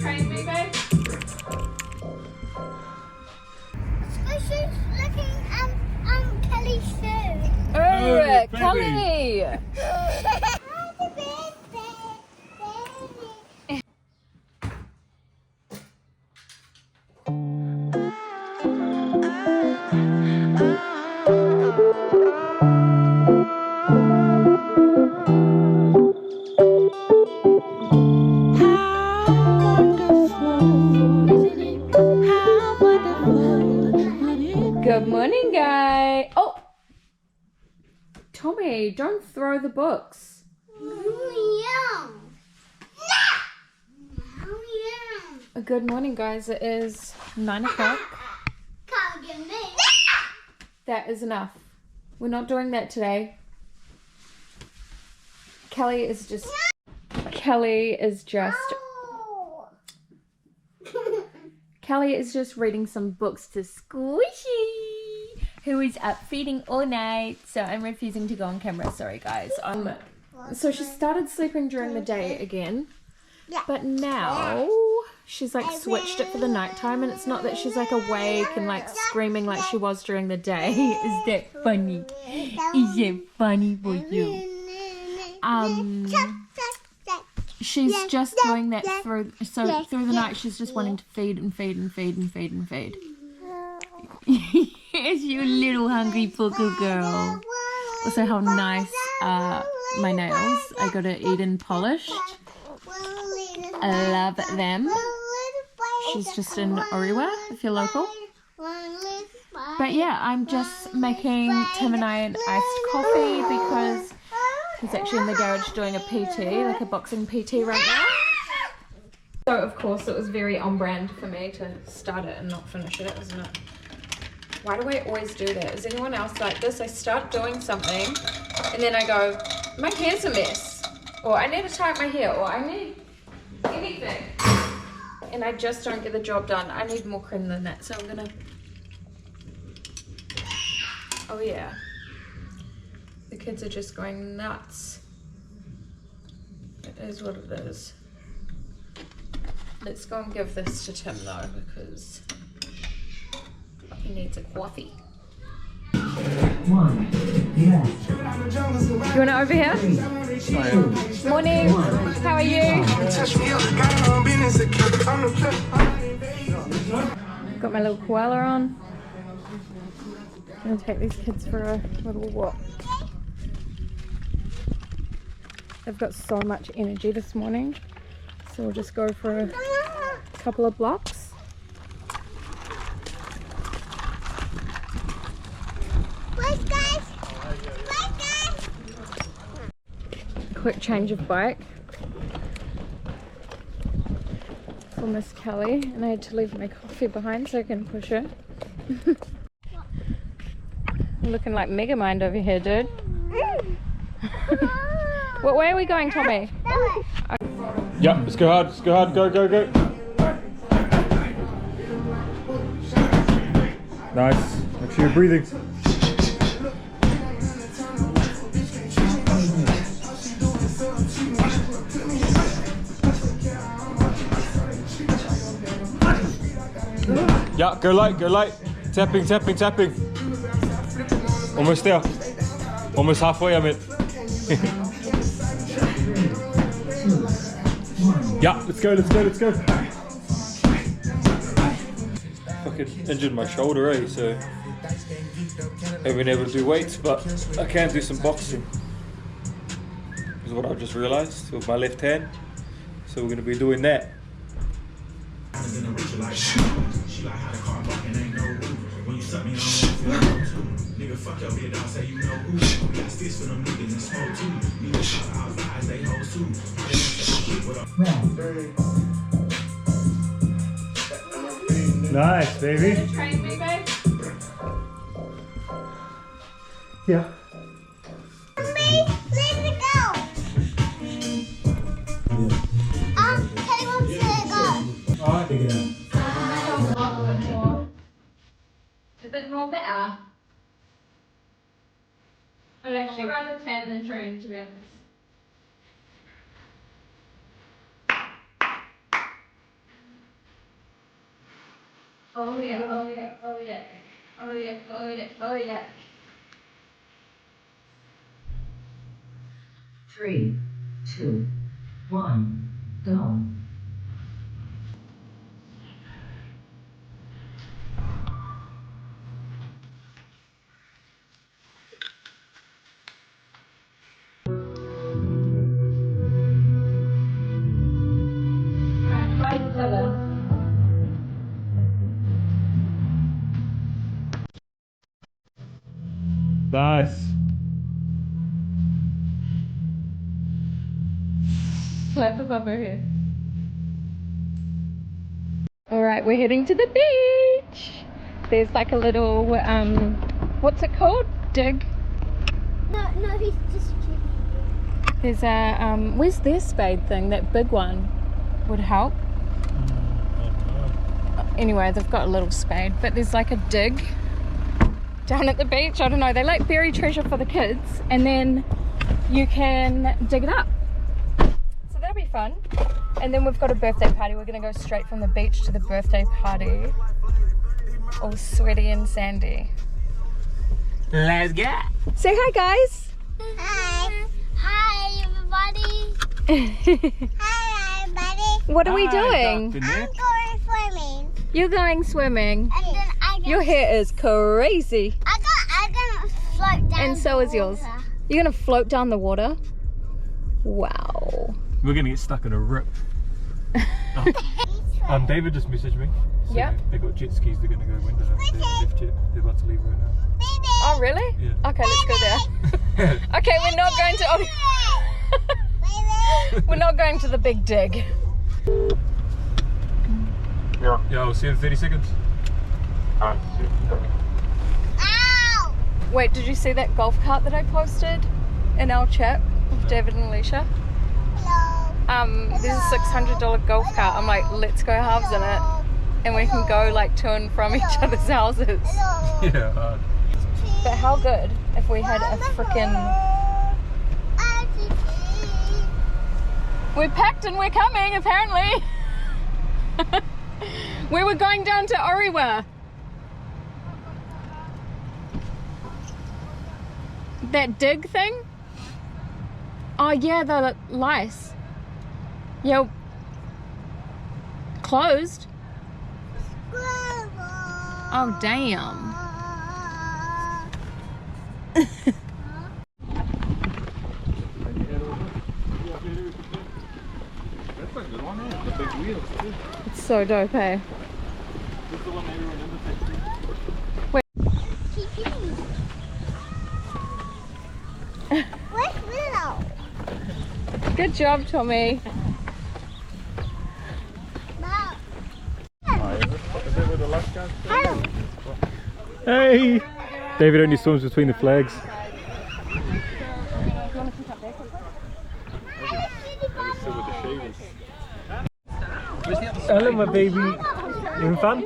train me, babe? She's looking at Kelly's shoe. Oh, Kelly! Happy birthday, baby. Good morning, guys. Oh, Tommy, don't throw the books. Good morning, guys. It is 9 o'clock. Can't get me. That is enough. We're not doing that today. Kelly is just Kelly is just reading some books to Squishy, who is up feeding all night. So I'm refusing to go on camera. Sorry, guys. So she started sleeping during the day again, but now she's like switched it for the nighttime, and it's not that she's like awake and like screaming like she was during the day. Is that funny? Is it funny for you? She's just doing that through the night. She's just wanting to feed and feed and feed and feed and feed. Yes, you little hungry pooker girl. Also, how nice are my nails. I got it Eden polished. I love them. She's just in Oriwa, if you're local. But yeah, I'm just making Tim and I an iced coffee because he's actually in the garage doing a PT, like a boxing PT right now. So of course it was very on brand for me to start it and not finish it, isn't it? Why do I always do that? Is anyone else like this? I start doing something and then I go, my hair's a mess, or I need to tie up my hair, or I need anything, and I just don't get the job done. I need more cream than that, so I'm gonna, oh yeah. The kids are just going nuts. It is what it is. Let's go and give this to Tim though, because he needs a coffee. You want it over here? Morning. How are you? Got my little koala on. I'm gonna take these kids for a little walk. They've got so much energy this morning, so we'll just go for a couple of blocks. Quick change of bike for Miss Kelly, and I had to leave my coffee behind so I can push her. Looking like Megamind over here, dude. What way are we going, Tommy? Yeah, let's go hard, go, go, go. Nice, make sure you're breathing. Yeah, go light, tapping, tapping, tapping. Almost there, almost halfway, I mean. Yeah, let's go, let's go, let's go. Fucking injured my shoulder, eh? So I haven't been able to do weights, but I can do some boxing. Is what I've just realised with my left hand. So we're gonna be doing that. Nice, baby. Train me, babe? Yeah. Let's go. Kelly wants to go. Alright, dig it out. A bit more better. I'd actually rather tan than train, to be honest. Oh yeah, oh yeah, oh yeah. Oh yeah, oh yeah, oh yeah. 3, 2, 1, go. Nice. Clap above her head. Alright, we're heading to the beach. There's like a little, what's it called? Dig. No, he's just kidding. There's a, where's their spade thing? That big one would help. Anyway, they've got a little spade, but there's like a dig down at the beach. I don't know, they like bury treasure for the kids and then you can dig it up. So that'll be fun. And then we've got a birthday party. We're gonna go straight from the beach to the birthday party. All sweaty and sandy. Let's go. Say hi, guys. Hi. Hi, everybody. Hi, everybody. What are we doing? I'm going swimming. You're going swimming. And then Your hair is crazy. I'm gonna float down. And so the is yours. water. You're gonna float down the water? Wow. We're gonna get stuck in a rip. David just messaged me. So Yep. They got jet skis. They're gonna go winter. They left jet. They're about to leave right now. Baby. Oh, really? Yeah. Okay, let's go there. Okay, we're not going to... Baby. We're not going to the big dig. Yeah, I'll see you in 30 seconds. Ow. Wait, did you see that golf cart that I posted in our chat with David and Alicia? Hello. There's a $600 golf cart. I'm like, let's go halves in it. And we can go like to and from each other's houses. Hello. Yeah. But how good if we had a frickin'... We're packed and we're coming, apparently. We were going down to Oriwa. That dig thing? Oh yeah, the lice. Yeah. Closed. Oh damn. That's a good one, eh? The big wheels too. It's so dope, eh? This is the one everyone imitates. Where's Willow? Good job, Tommy. Mom. Is that where the lifeguards Hello. Hey! David only swims between the flags. Hello, my baby. You having fun?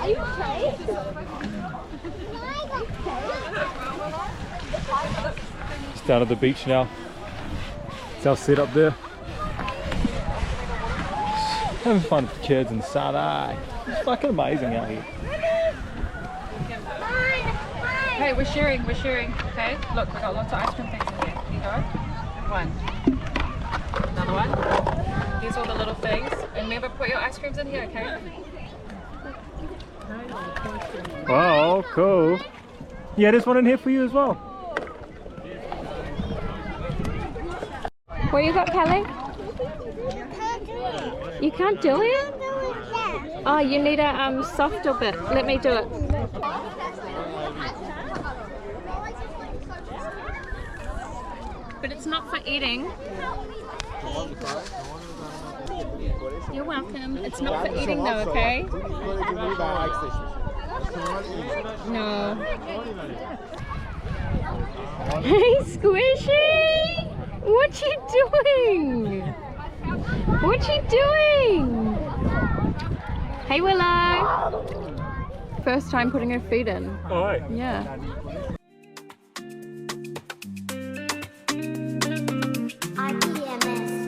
Are you okay? Just down at the beach now. It's our setup there. Having fun with the kids and Sada. It's fucking amazing out here. Hey, we're sharing, okay? Look, we've got lots of ice cream things in here. Here you go. One. Another one. Here's all the little things. And never put your ice creams in here, okay? Wow, cool. Yeah, there's one in here for you as well. What you got, Kelly? You can't do it? Oh, you need a softer bit. Let me do it. But it's not for eating. You're welcome. It's not for eating though, okay? No. Hey, Squishy! What you doing? What you doing? Hey, Willow! First time putting her feet in. Alright. Yeah. RPMS.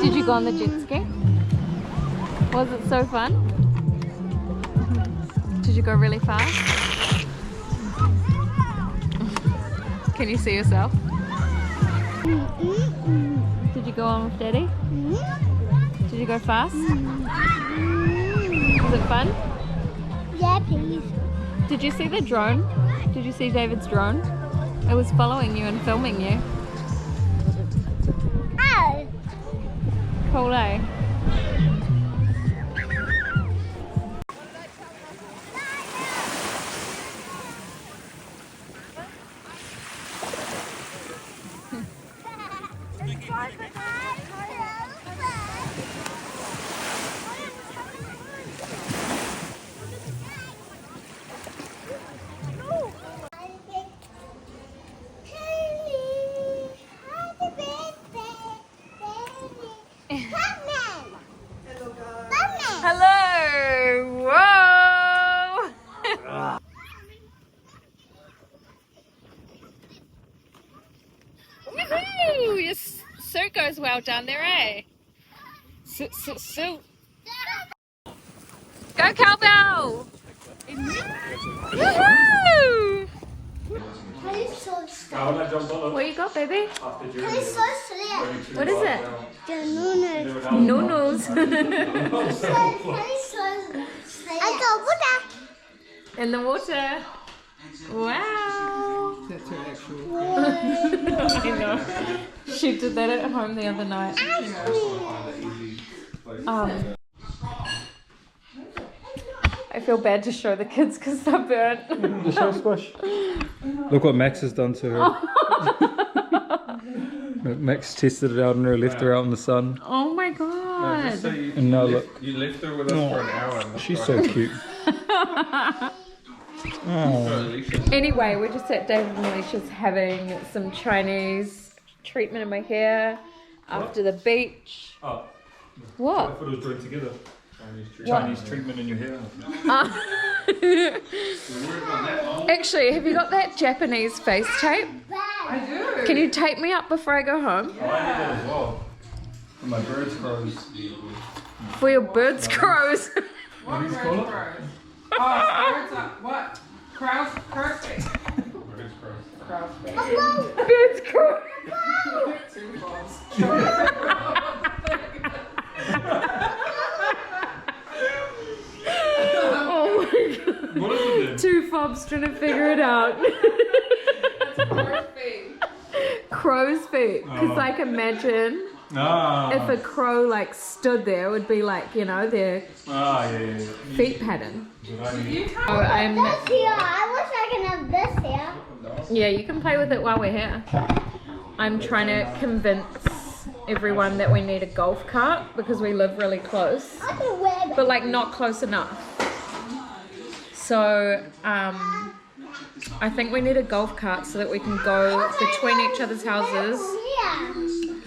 Did you go on the jet ski? Was it so fun? Did you go really fast? Can you see yourself? Did you go on with Daddy? Did you go fast? Was it fun? Yeah, please. Did you see the drone? Did you see David's drone? It was following you and filming you. Ow! Cool, eh? Hello! Whoa! Woohoo! Your suit goes well down there, eh? Suit. Go cowbell! Woohoo! He's so scared. What you got, baby? He's so scared. What is it? The noodles. Noodles. He's so scared. I got water. In the water. Wow. That's her actual. I know. She did that at home the other night. I feel bad to show the kids because they're burnt. The show squash. Look what Max has done to her. Max tested it out on her, left her out in the sun. Oh my god. And now look. You left her with us for an hour. And She's so cute. Oh. Anyway, we're just at David and Alicia's having some Chinese treatment in my hair after the beach. Oh, I What? thought it was joined together. Chinese treatment in your hair. Actually, have you got that Japanese face tape? I do. Can you tape me up before I go home? I need that as well. For my bird's crows. For your birds crows. What do you birds call it? crows? Oh, birds are what? Crows? Crows feet. Bird's crows. Crows feet. Birds crows. Two balls. Oh my god. What is it Two fobs trying to figure it out. That's crow's feet. Crow's feet. Because like imagine then? if a crow like stood there, it would be like, you know, their yeah. feet pattern. You can't. Oh, I'm... This here. I wish I could have this here. Yeah, you can play with it while we're here. I'm trying to convince everyone that we need a golf cart because we live really close, I can wear that. but like not close enough. So I think we need a golf cart so that we can go between each other's houses. Yeah.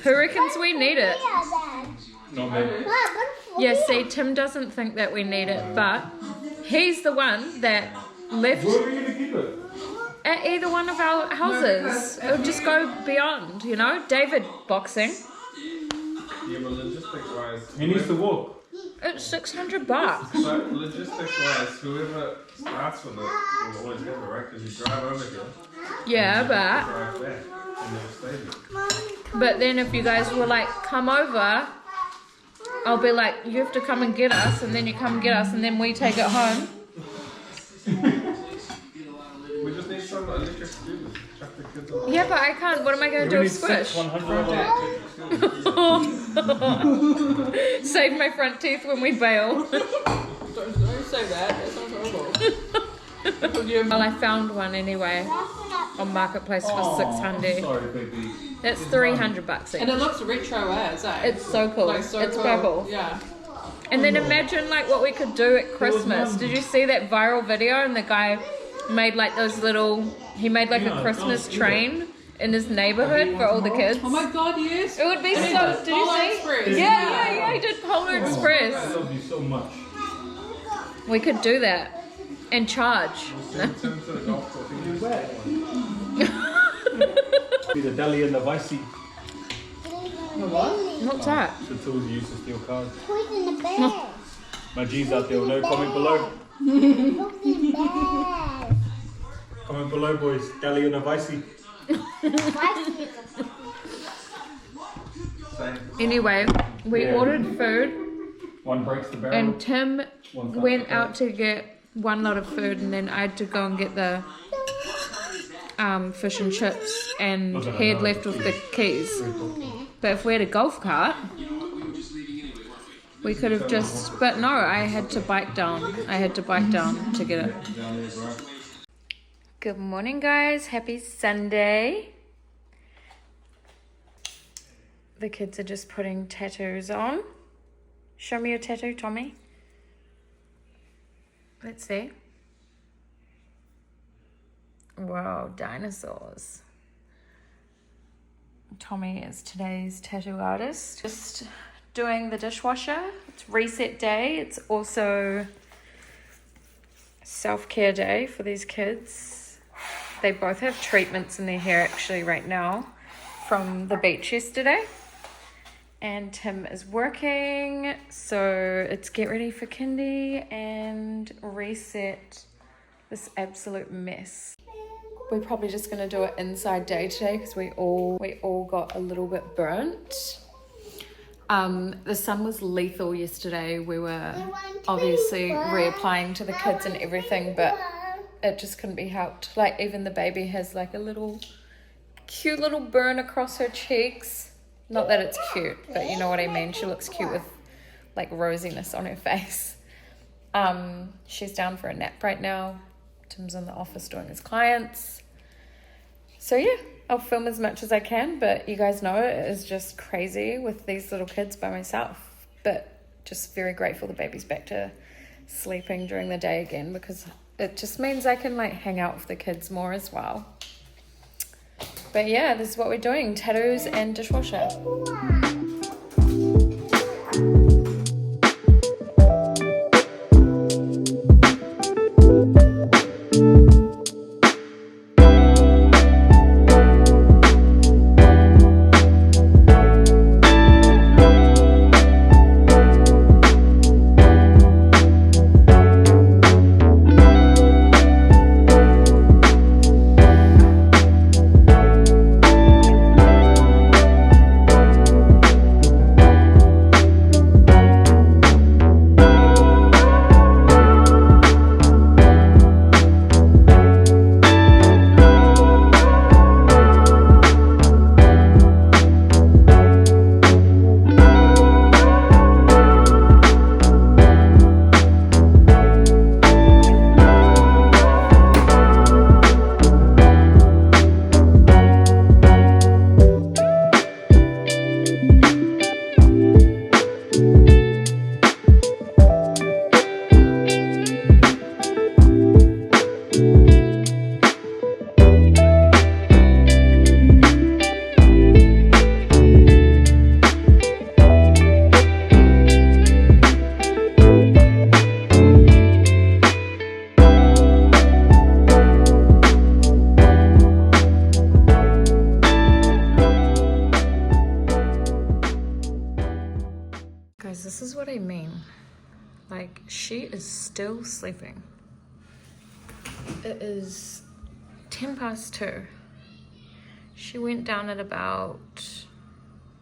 Who reckons we need it? Yeah, then. Not me. Yeah, see, Tim doesn't think that we need it, but he's the one that left Where are you going to keep it? at either one of our houses. It'll just go beyond, you know? David boxing. Yeah, but logistics wise, He needs to walk. It's $600. but logistics wise, whoever starts with it will always have it, right? Because you drive over here, Yeah, but drive back, and never stay there. But then if you guys were like, come over, I'll be like, you have to come and get us, and then you come and get us, and then we take it home. We just need some electric scooters. Chuck the kids on. Yeah, but I can't. What am I going to do with Squish? 100. Save my front teeth when we bail. Don't say that. That sounds horrible. Well, I found one anyway on Marketplace for 600. Sorry, baby. That's $300 And each. it looks retro as, eh? It's so cool. Like, so It's cool. purple. Yeah. And then imagine like what we could do at Christmas. Did you see that viral video? And the guy made like those little, he made like a Christmas train in his neighborhood for all the kids. Oh my god, yes. It would be so. Did you Polar see? Express. Yeah. He did Polar Express. I love you so much. We could do that and charge. Send to the golf course. Be the deli and the vicey. What's that? The tools you use to steal cars. Who's in the bed? My G's out there will know. Comment below. Who's in the bed? Comment below, boys. Deli and the vicey. Anyway, we ordered food One breaks the barrel. and Tim One went out to get one lot of food and then I had to go and get the fish and chips and he had left with the keys. But if we had a golf cart, we could have just, but no, I had to bike down. To get it. Good morning, guys. Happy Sunday. The kids are just putting tattoos on. Show me your tattoo, Tommy. Let's see. Wow, dinosaurs. Tommy is today's tattoo artist. Just doing the dishwasher. It's reset day. It's also self-care day for these kids. They both have treatments in their hair actually right now from the beach yesterday. And Tim is working, so it's get ready for kindy and reset this absolute mess. We're probably just gonna do an inside day today because we all got a little bit burnt. The sun was lethal yesterday. We were obviously reapplying to the kids and everything, but it just couldn't be helped. Like even the baby has like a cute little burn across her cheeks. Not that it's cute, but you know what I mean. She looks cute with like rosiness on her face. She's down for a nap right now. Tim's in the office doing his clients. So yeah, I'll film as much as I can, but you guys know it is just crazy with these little kids by myself. But just very grateful the baby's back to sleeping during the day again because it just means I can like hang out with the kids more as well. But yeah, this is what we're doing, tattoos and dishwasher. Guys, this is what I mean. Like, she is still sleeping. It is 2:10. She went down at about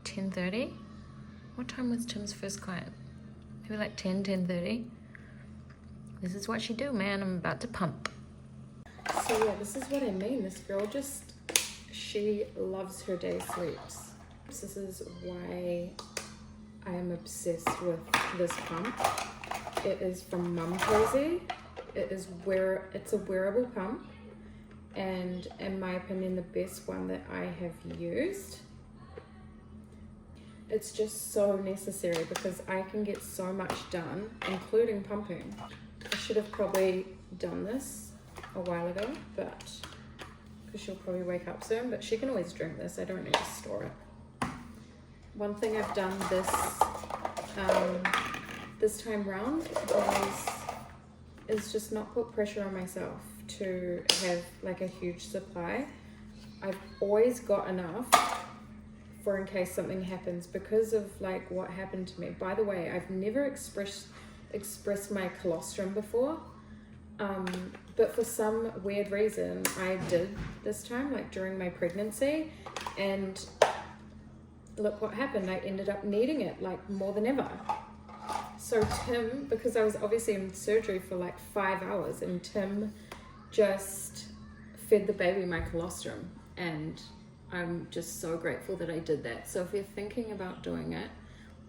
10:30. What time was Tim's first client? Maybe like 10:30. This is what she do, man. I'm about to pump. So yeah, this is what I mean. This girl she loves her day sleeps. This is why I am obsessed with this pump. It is from Mum Cozy. It's a wearable pump, and in my opinion, the best one that I have used. It's just so necessary because I can get so much done, including pumping. I should have probably done this a while ago, but because she'll probably wake up soon, but she can always drink this. I don't need to store it. One thing I've done this time round is just not put pressure on myself to have like a huge supply. I've always got enough for in case something happens because of like what happened to me. By the way, I've never expressed my colostrum before, but for some weird reason I did this time, like during my pregnancy, and look what happened. I ended up needing it like more than ever. So Tim, because I was obviously in surgery for like 5 hours, and Tim just fed the baby my colostrum, and I'm just so grateful that I did that. So if you're thinking about doing it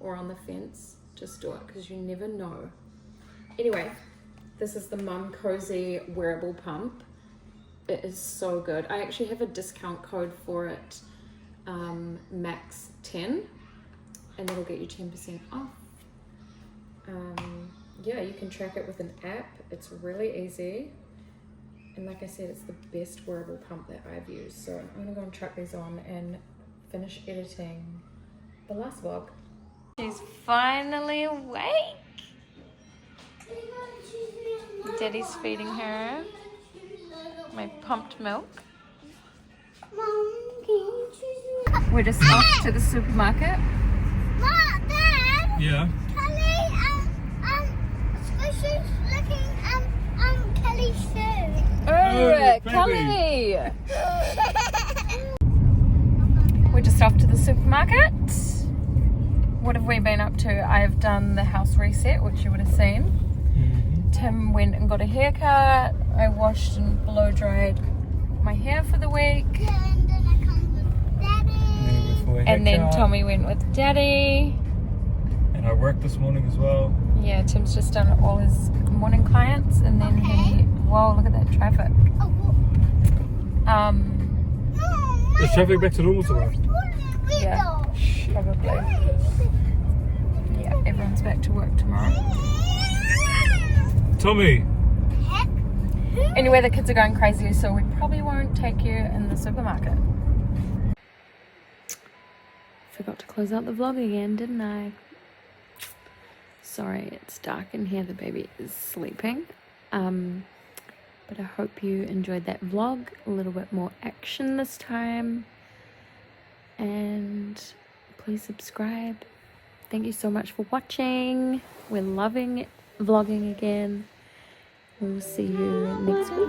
or on the fence, just do it, because you never know. Anyway, this is the Mum Cozy wearable pump. It is so good. I actually have a discount code for it, max 10, and that'll get you 10% off. Yeah, you can track it with an app. It's really easy, and like I said, it's the best wearable pump that I've used. So I'm gonna go and chuck these on and finish editing the last vlog. She's finally awake. Daddy's feeding her my pumped milk. Mom, can you choose me? We're just off to the supermarket. Mom, Dad. Yeah. She's looking Kelly's food. Oh, baby. Kelly! We're just off to the supermarket. What have we been up to? I have done the house reset, which you would have seen. Tim went and got a haircut. I washed and blow dried my hair for the week. And then I come with Daddy. And then Tommy went with Daddy. And I worked this morning as well. Yeah, Tim's just done all his morning clients, and then whoa, look at that traffic. Is traffic back to normal tomorrow? Yeah, probably. Yeah, everyone's back to work tomorrow. Tommy! Anyway, the kids are going crazy, so we probably won't take you in the supermarket. Forgot to close out the vlog again, didn't I? Sorry, it's dark in here, the baby is sleeping. But I hope you enjoyed that vlog. A little bit more action this time. And please subscribe. Thank you so much for watching. We're loving vlogging again. We'll see you next week.